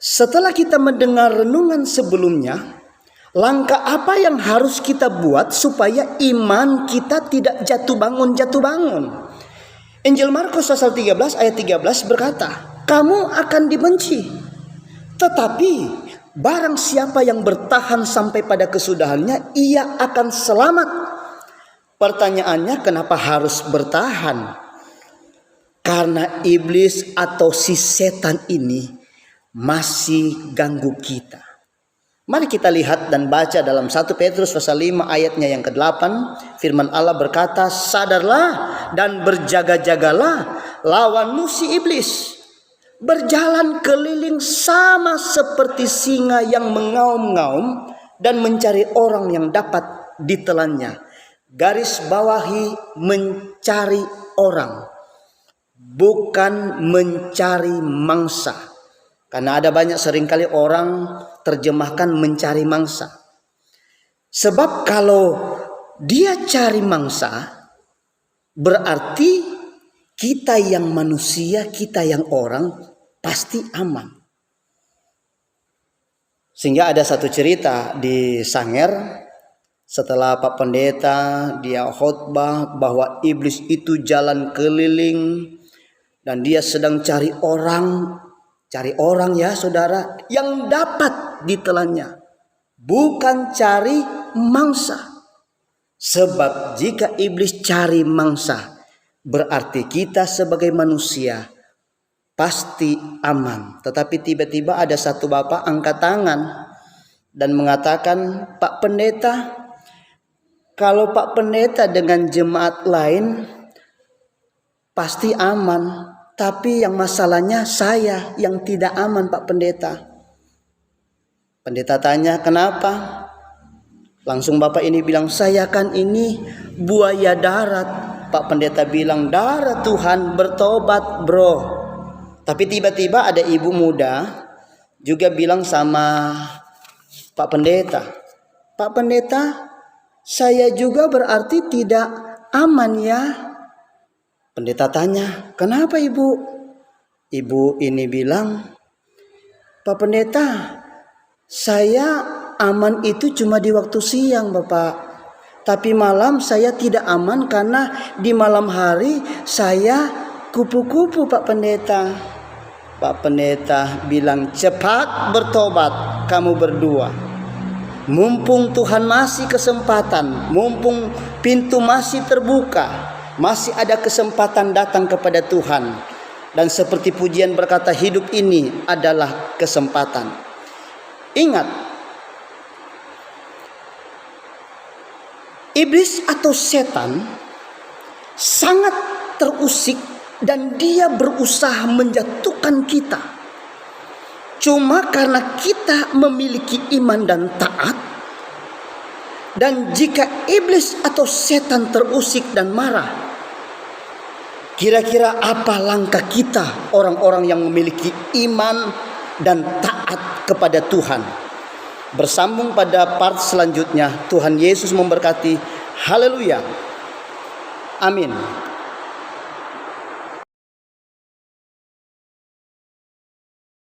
Setelah kita mendengar renungan sebelumnya, langkah apa yang harus kita buat supaya iman kita tidak jatuh bangun? Injil Markus pasal 13 ayat 13 berkata, kamu akan dibenci, tetapi barang siapa yang bertahan sampai pada kesudahannya, ia akan selamat. Pertanyaannya, kenapa harus bertahan? Karena iblis atau si setan ini masih ganggu kita. Mari kita lihat dan baca dalam 1 Petrus pasal 5 ayatnya yang ke-8. Firman Allah berkata, sadarlah dan berjaga-jagalah, lawanmu si iblis berjalan keliling sama seperti singa yang mengaum-ngaum dan mencari orang yang dapat ditelannya. Garis bawahi, mencari orang, bukan mencari mangsa. Karena ada banyak seringkali orang terjemahkan mencari mangsa. Sebab kalau dia cari mangsa, berarti kita yang manusia, kita yang orang pasti aman. Sehingga ada satu cerita di Sanger, setelah Pak Pendeta dia khotbah bahwa iblis itu jalan keliling dan dia sedang cari orang ya saudara, yang dapat ditelannya, bukan cari mangsa. Sebab jika iblis cari mangsa, berarti kita sebagai manusia pasti aman. Tetapi tiba-tiba ada satu bapak angkat tangan dan mengatakan, Pak Pendeta, kalau Pak Pendeta dengan jemaat lain pasti aman, tapi yang masalahnya saya yang tidak aman, Pak Pendeta. Pendeta tanya, kenapa? Langsung bapak ini bilang, saya kan ini buaya darat. Pak Pendeta bilang, darat Tuhan, bertobat bro. Tapi tiba-tiba ada ibu muda juga bilang sama Pak Pendeta, Pak Pendeta, saya juga berarti tidak aman ya. Pendeta tanya, kenapa ibu? Ibu ini bilang, Pak Pendeta, saya aman itu cuma di waktu siang Bapak. Tapi malam saya tidak aman karena di malam hari saya kupu-kupu Pak Pendeta. Pak Pendeta bilang, cepat bertobat kamu berdua. Mumpung Tuhan masih kesempatan, mumpung pintu masih terbuka, masih ada kesempatan datang kepada Tuhan. Dan seperti pujian berkata, hidup ini adalah kesempatan. Ingat, iblis atau setan sangat terusik dan dia berusaha menjatuhkan kita. Cuma karena kita memiliki iman dan taat. Dan jika iblis atau setan terusik dan marah, kira-kira apa langkah kita orang-orang yang memiliki iman dan taat kepada Tuhan? Bersambung pada part selanjutnya. Tuhan Yesus memberkati. Haleluya. Amin.